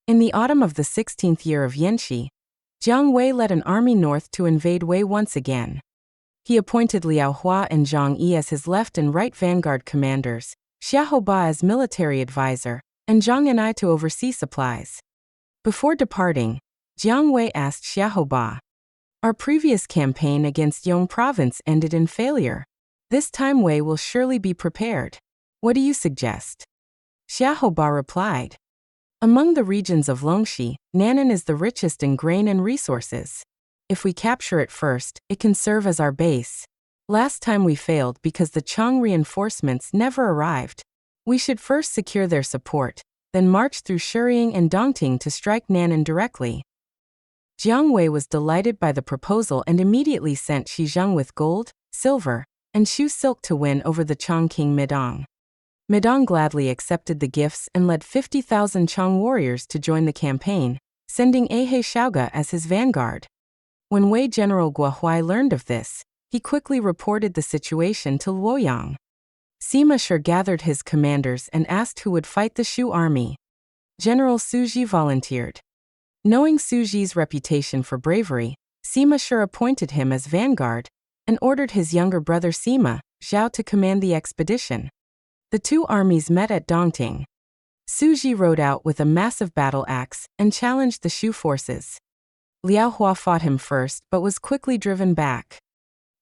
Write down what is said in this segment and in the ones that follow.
In the autumn of the 16th year of Yanxi, Jiang Wei led an army north to invade Wei once again. He appointed Liao Hua and Zhang Yi as his left and right vanguard commanders, Xiahou Ba as military advisor, and Zhang Yan'ai to oversee supplies. Before departing, Jiang Wei asked Xiahou Ba, "Our previous campaign against Yong province ended in failure. This time Wei will surely be prepared. What do you suggest?" Xiahou Ba replied, "Among the regions of Longxi, Nan'an is the richest in grain and resources. If we capture it first, it can serve as our base. Last time we failed because the Chang reinforcements never arrived. We should first secure their support, then march through Shuying and Dongting to strike Nan'an directly." Jiang Wei was delighted by the proposal and immediately sent Shi Zheng with gold, silver, and Shu silk to win over the Chang king Midong. Midong gladly accepted the gifts and led 50,000 Chang warriors to join the campaign, sending Ehe Xiaoge as his vanguard. When Wei General Guohuai learned of this, he quickly reported the situation to Luoyang. Sima Shi gathered his commanders and asked who would fight the Shu army. General Su Ji volunteered. Knowing Su Ji's reputation for bravery, Sima Shi appointed him as vanguard and ordered his younger brother Sima Zhao to command the expedition. The two armies met at Dongting. Su Ji rode out with a massive battle axe and challenged the Shu forces. Liao Hua fought him first but was quickly driven back.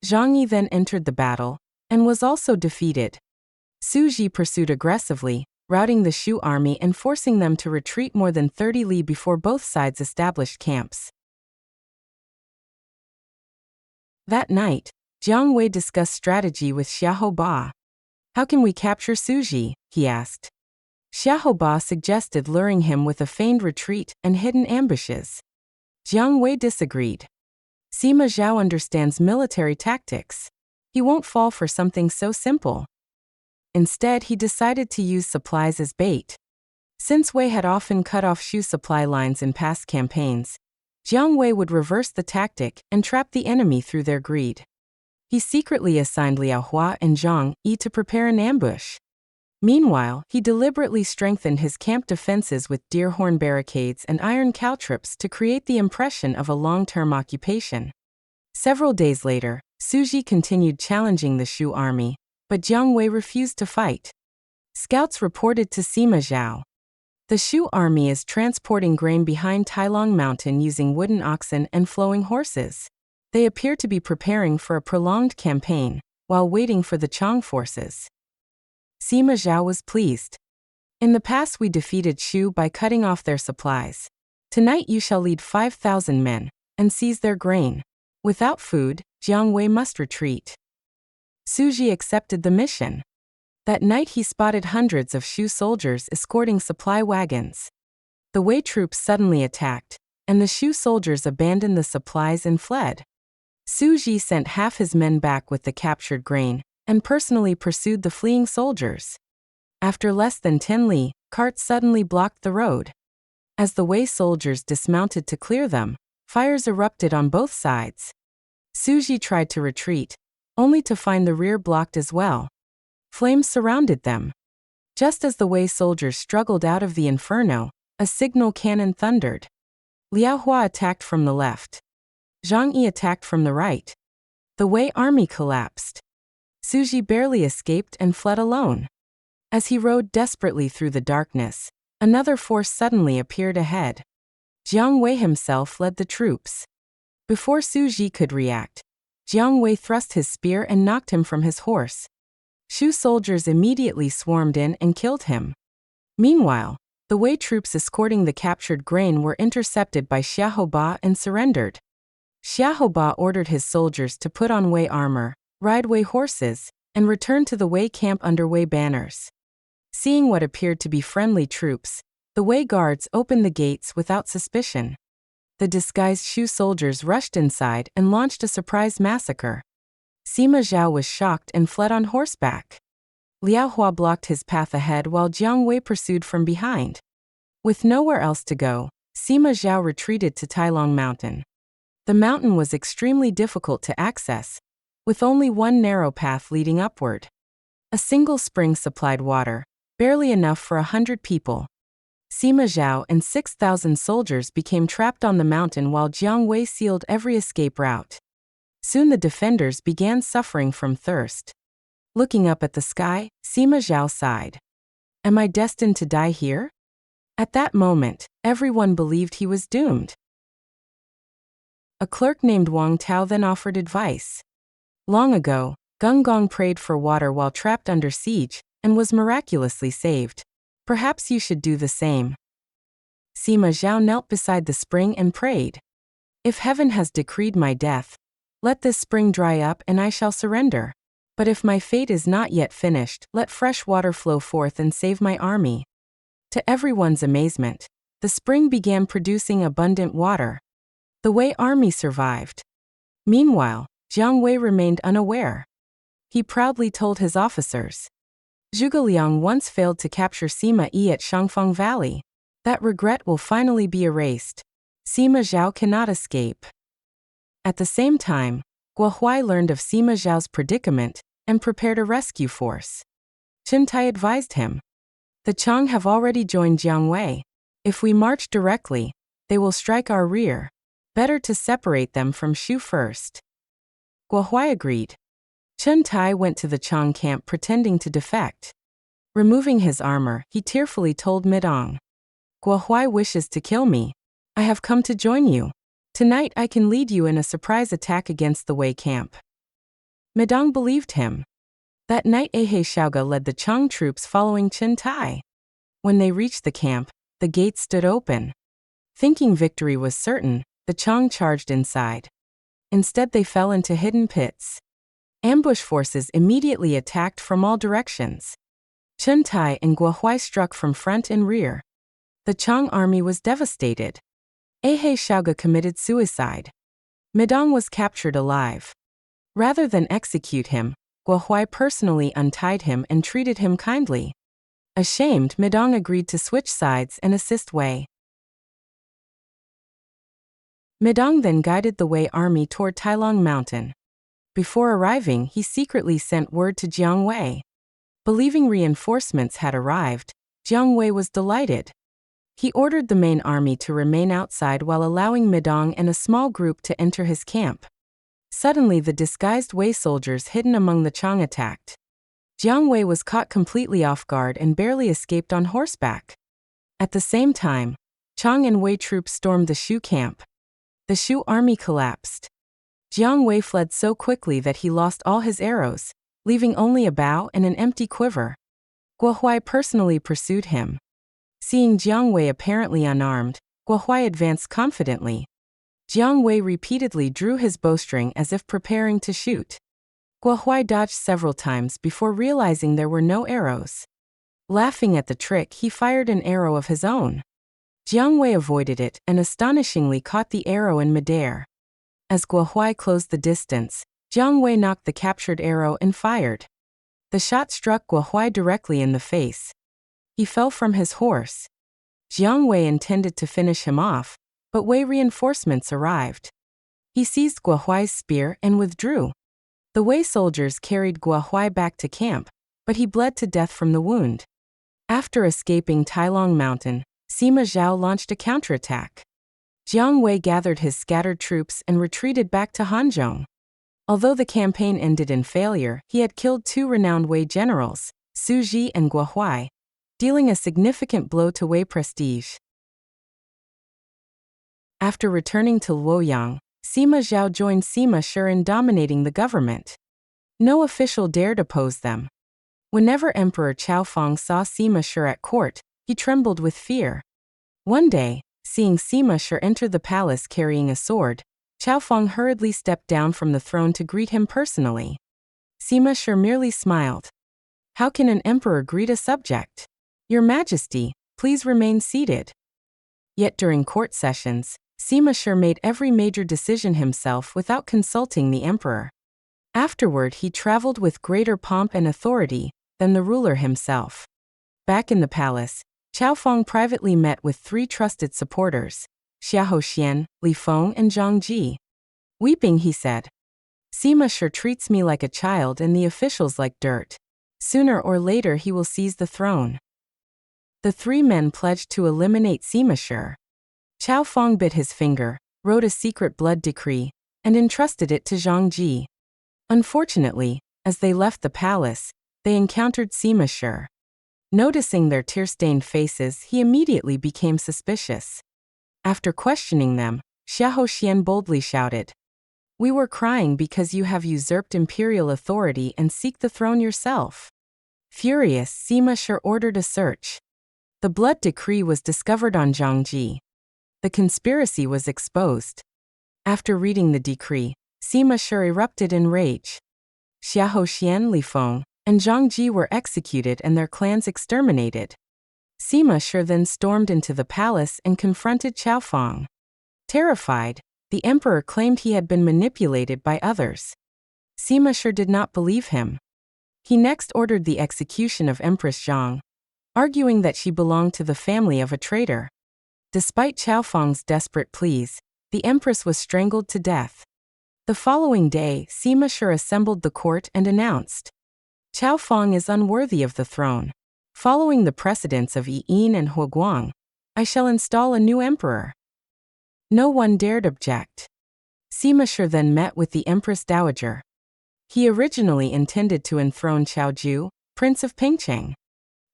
Zhang Yi then entered the battle and was also defeated. Su Ji pursued aggressively, routing the Shu army and forcing them to retreat more than 30 li before both sides established camps. That night, Jiang Wei discussed strategy with Xiahou Ba. "How can we capture Su Ji?" he asked. Xiahou Ba suggested luring him with a feigned retreat and hidden ambushes. Jiang Wei disagreed. "Sima Zhao understands military tactics. He won't fall for something so simple." Instead, he decided to use supplies as bait. Since Wei had often cut off Shu supply lines in past campaigns, Jiang Wei would reverse the tactic and trap the enemy through their greed. He secretly assigned Liao Hua and Zhang Yi to prepare an ambush. Meanwhile, he deliberately strengthened his camp defenses with deer horn barricades and iron caltrops to create the impression of a long-term occupation. Several days later, Su Ji continued challenging the Shu army, but Jiang Wei refused to fight. Scouts reported to Sima Zhao, "The Shu army is transporting grain behind Tailong Mountain using wooden oxen and flowing horses. They appear to be preparing for a prolonged campaign, while waiting for the Chang forces." Sima Zhao was pleased. "In the past we defeated Shu by cutting off their supplies. Tonight you shall lead 5,000 men, and seize their grain. Without food, Jiang Wei must retreat." Su Ji accepted the mission. That night he spotted hundreds of Shu soldiers escorting supply wagons. The Wei troops suddenly attacked, and the Shu soldiers abandoned the supplies and fled. Su Ji sent half his men back with the captured grain, and personally pursued the fleeing soldiers. After less than 10 li, carts suddenly blocked the road. As the Wei soldiers dismounted to clear them, fires erupted on both sides. Su Ji tried to retreat, only to find the rear blocked as well. Flames surrounded them. Just as the Wei soldiers struggled out of the inferno, a signal cannon thundered. Liao Hua attacked from the left. Zhang Yi attacked from the right. The Wei army collapsed. Su Ji barely escaped and fled alone. As he rode desperately through the darkness, another force suddenly appeared ahead. Jiang Wei himself led the troops. Before Su Ji could react, Jiang Wei thrust his spear and knocked him from his horse. Shu soldiers immediately swarmed in and killed him. Meanwhile, the Wei troops escorting the captured grain were intercepted by Xiahou Ba and surrendered. Xiahou Ba ordered his soldiers to put on Wei armor, ride Wei horses, and return to the Wei camp under Wei banners. Seeing what appeared to be friendly troops, the Wei guards opened the gates without suspicion. The disguised Shu soldiers rushed inside and launched a surprise massacre. Sima Zhao was shocked and fled on horseback. Liao Hua blocked his path ahead while Jiang Wei pursued from behind. With nowhere else to go, Sima Zhao retreated to Tailong Mountain. The mountain was extremely difficult to access, with only one narrow path leading upward. A single spring supplied water, barely enough for 100 people. Sima Zhao and 6,000 soldiers became trapped on the mountain while Jiang Wei sealed every escape route. Soon the defenders began suffering from thirst. Looking up at the sky, Sima Zhao sighed. Am I destined to die here? At that moment, everyone believed he was doomed. A clerk named Wang Tao then offered advice. Long ago, Gung Gong prayed for water while trapped under siege, and was miraculously saved. Perhaps you should do the same. Sima Zhao knelt beside the spring and prayed. If heaven has decreed my death, let this spring dry up and I shall surrender. But if my fate is not yet finished, let fresh water flow forth and save my army. To everyone's amazement, the spring began producing abundant water. The Wei army survived. Meanwhile, Jiang Wei remained unaware. He proudly told his officers, Zhuge Liang once failed to capture Sima Yi at Shangfang Valley. That regret will finally be erased. Sima Zhao cannot escape. At the same time, Guo Huai learned of Sima Zhao's predicament and prepared a rescue force. Chen Tai advised him, the Chang have already joined Jiang Wei. If we march directly, they will strike our rear. Better to separate them from Shu first. Guo Huai agreed. Chen Tai went to the Chang camp pretending to defect. Removing his armor, he tearfully told Midong, Guo Huai wishes to kill me. I have come to join you. Tonight I can lead you in a surprise attack against the Wei camp. Midong believed him. That night Ehe Xiaoge led the Chang troops following Chen Tai. When they reached the camp, the gates stood open. Thinking victory was certain, the Chang charged inside. Instead they fell into hidden pits. Ambush forces immediately attacked from all directions. Chen Tai and Guo Huai struck from front and rear. The Chang army was devastated. Ehe Xiaoge committed suicide. Midong was captured alive. Rather than execute him, Guo Huai personally untied him and treated him kindly. Ashamed, Midong agreed to switch sides and assist Wei. Midong then guided the Wei army toward Tailong Mountain. Before arriving, he secretly sent word to Jiang Wei. Believing reinforcements had arrived, Jiang Wei was delighted. He ordered the main army to remain outside while allowing Midong and a small group to enter his camp. Suddenly the disguised Wei soldiers hidden among the Chang attacked. Jiang Wei was caught completely off guard and barely escaped on horseback. At the same time, Chang and Wei troops stormed the Shu camp. The Shu army collapsed. Jiang Wei fled so quickly that he lost all his arrows, leaving only a bow and an empty quiver. Guo Huai personally pursued him. Seeing Jiang Wei apparently unarmed, Guo Huai advanced confidently. Jiang Wei repeatedly drew his bowstring as if preparing to shoot. Guo Huai dodged several times before realizing there were no arrows. Laughing at the trick, he fired an arrow of his own. Jiang Wei avoided it and astonishingly caught the arrow in midair. As Guo Huai closed the distance, Jiang Wei knocked the captured arrow and fired. The shot struck Guo Huai directly in the face. He fell from his horse. Jiang Wei intended to finish him off, but Wei reinforcements arrived. He seized Guo Huai's spear and withdrew. The Wei soldiers carried Guo Huai back to camp, but he bled to death from the wound. After escaping Tailong Mountain, Sima Zhao launched a counterattack. Jiang Wei gathered his scattered troops and retreated back to Hanzhong. Although the campaign ended in failure, he had killed two renowned Wei generals, Su Ji and Guo Huai, dealing a significant blow to Wei prestige. After returning to Luoyang, Sima Zhao joined Sima Shi in dominating the government. No official dared oppose them. Whenever Emperor Chaofeng saw Sima Shi at court, he trembled with fear. One day, seeing Sima Shi enter the palace carrying a sword, Chaofeng hurriedly stepped down from the throne to greet him personally. Sima Shi merely smiled. How can an emperor greet a subject? Your Majesty, please remain seated. Yet during court sessions, Sima Shi made every major decision himself without consulting the emperor. Afterward, he traveled with greater pomp and authority than the ruler himself. Back in the palace, Chaofeng privately met with three trusted supporters, Xiahou Xian, Li Feng and Zhang Ji. Weeping, he said, Sima Shi treats me like a child and the officials like dirt. Sooner or later he will seize the throne. The three men pledged to eliminate Sima Shi. Qiao Fang bit his finger, wrote a secret blood decree, and entrusted it to Zhang Ji. Unfortunately, as they left the palace, they encountered Sima Shi. Noticing their tear-stained faces, he immediately became suspicious. After questioning them, Xiahou Xian boldly shouted, "We were crying because you have usurped imperial authority and seek the throne yourself." Furious, Sima Shi ordered a search. The blood decree was discovered on Zhang Ji. The conspiracy was exposed. After reading the decree, Sima Shi erupted in rage. Xiahou Xian, Li Feng, and Zhang Ji were executed and their clans exterminated. Sima Shi then stormed into the palace and confronted Qiao Fang. Terrified, the emperor claimed he had been manipulated by others. Sima Shi did not believe him. He next ordered the execution of Empress Zhang, arguing that she belonged to the family of a traitor. Despite Qiao Fang's desperate pleas, the empress was strangled to death. The following day, Sima Shi assembled the court and announced, "Qiao Fang is unworthy of the throne. Following the precedents of Yi and Huoguang, I shall install a new emperor." No one dared object. Sima Shi then met with the Empress Dowager. He originally intended to enthrone Qiaoju, Prince of Pingcheng.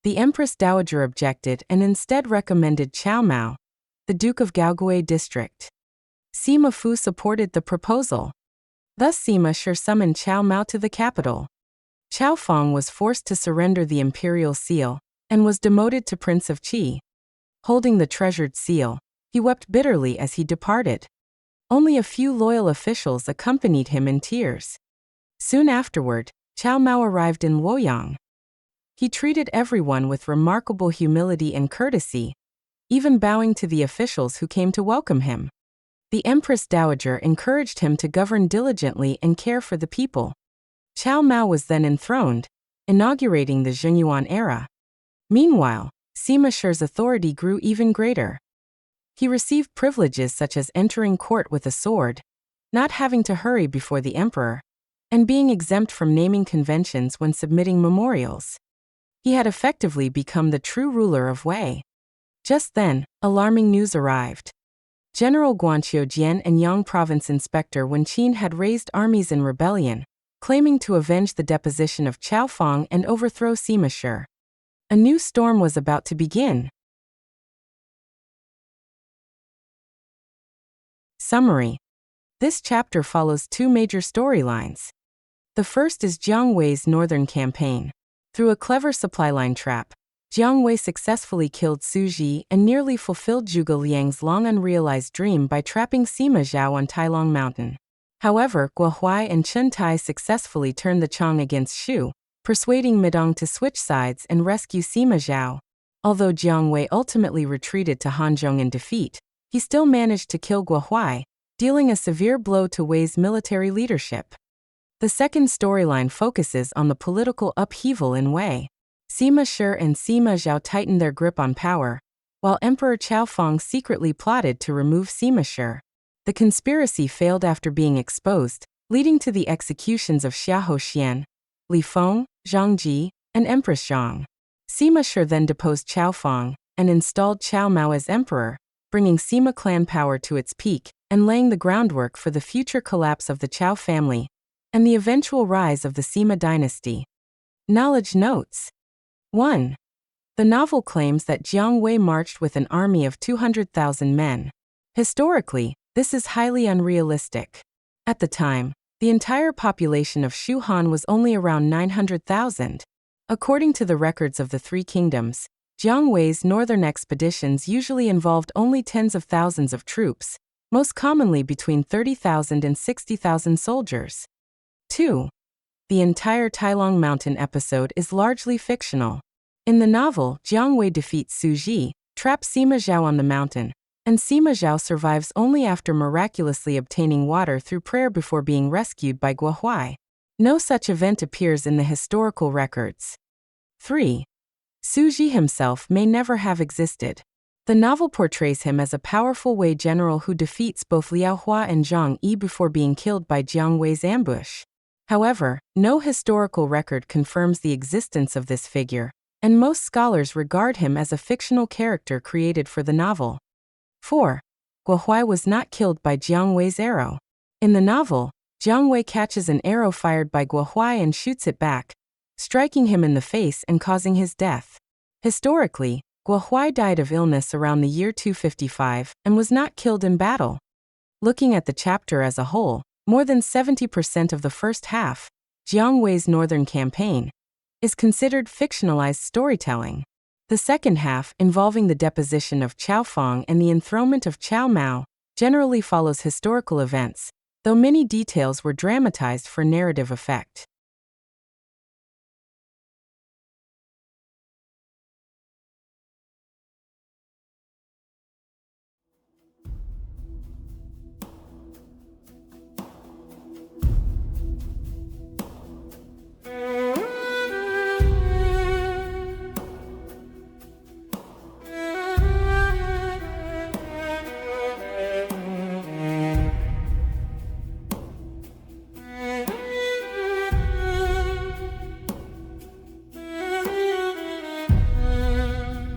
The Empress Dowager objected and instead recommended Qiao Mao, the Duke of Gaogui district. Sima Fu supported the proposal. Thus Sima Shi summoned Qiao Mao to the capital. Qiao Fang was forced to surrender the imperial seal, and was demoted to Prince of Qi. Holding the treasured seal, he wept bitterly as he departed. Only a few loyal officials accompanied him in tears. Soon afterward, Qiao Mao arrived in Luoyang. He treated everyone with remarkable humility and courtesy, even bowing to the officials who came to welcome him. The Empress Dowager encouraged him to govern diligently and care for the people. Qiao Mao was then enthroned, inaugurating the Zhenyuan era. Meanwhile, Sima Shi's authority grew even greater. He received privileges such as entering court with a sword, not having to hurry before the emperor, and being exempt from naming conventions when submitting memorials. He had effectively become the true ruler of Wei. Just then, alarming news arrived. General Guanqiu Jian and Yang Province Inspector Wen Qin had raised armies in rebellion, claiming to avenge the deposition of Qiao Fang and overthrow Sima Shi. A new storm was about to begin. Summary. This chapter follows two major storylines. The first is Jiang Wei's northern campaign. Through a clever supply line trap, Jiang Wei successfully killed Su Ji and nearly fulfilled Zhuge Liang's long unrealized dream by trapping Sima Zhao on Tailong Mountain. However, Guo Huai and Chen Tai successfully turned the Chang against Shu, persuading Midong to switch sides and rescue Sima Zhao. Although Jiang Wei ultimately retreated to Hanzhong in defeat, he still managed to kill Guo Huai, dealing a severe blow to Wei's military leadership. The second storyline focuses on the political upheaval in Wei. Sima Shi and Sima Zhao tightened their grip on power, while Emperor Qiao Fang secretly plotted to remove Sima Shi. The conspiracy failed after being exposed, leading to the executions of Xiahou Xian, Li Feng, Zhang Ji, and Empress Zhang. Sima Shi then deposed Qiao Fang and installed Qiao Mao as emperor, bringing Sima clan power to its peak and laying the groundwork for the future collapse of the Qiao family and the eventual rise of the Sima dynasty. Knowledge notes. 1. The novel claims that Jiang Wei marched with an army of 200,000 men. Historically, this is highly unrealistic. At the time, the entire population of Shu Han was only around 900,000. According to the records of the Three Kingdoms, Jiang Wei's northern expeditions usually involved only tens of thousands of troops, most commonly between 30,000 and 60,000 soldiers. 2. The entire Tailong Mountain episode is largely fictional. In the novel, Jiang Wei defeats Su Ji, traps Sima Zhao on the mountain, and Sima Zhao survives only after miraculously obtaining water through prayer before being rescued by Guo Huai. No such event appears in the historical records. 3. Su Ji himself may never have existed. The novel portrays him as a powerful Wei general who defeats both Liao Hua and Zhang Yi before being killed by Jiang Wei's ambush. However, no historical record confirms the existence of this figure, and most scholars regard him as a fictional character created for the novel. 4. Guo Huai was not killed by Jiang Wei's arrow. In the novel, Jiang Wei catches an arrow fired by Guo Huai and shoots it back, striking him in the face and causing his death. Historically, Guo Huai died of illness around the year 255 and was not killed in battle. Looking at the chapter as a whole, more than 70% of the first half, Jiang Wei's northern campaign, is considered fictionalized storytelling. The second half, involving the deposition of Cao Feng and the enthronement of Cao Mao, generally follows historical events, though many details were dramatized for narrative effect.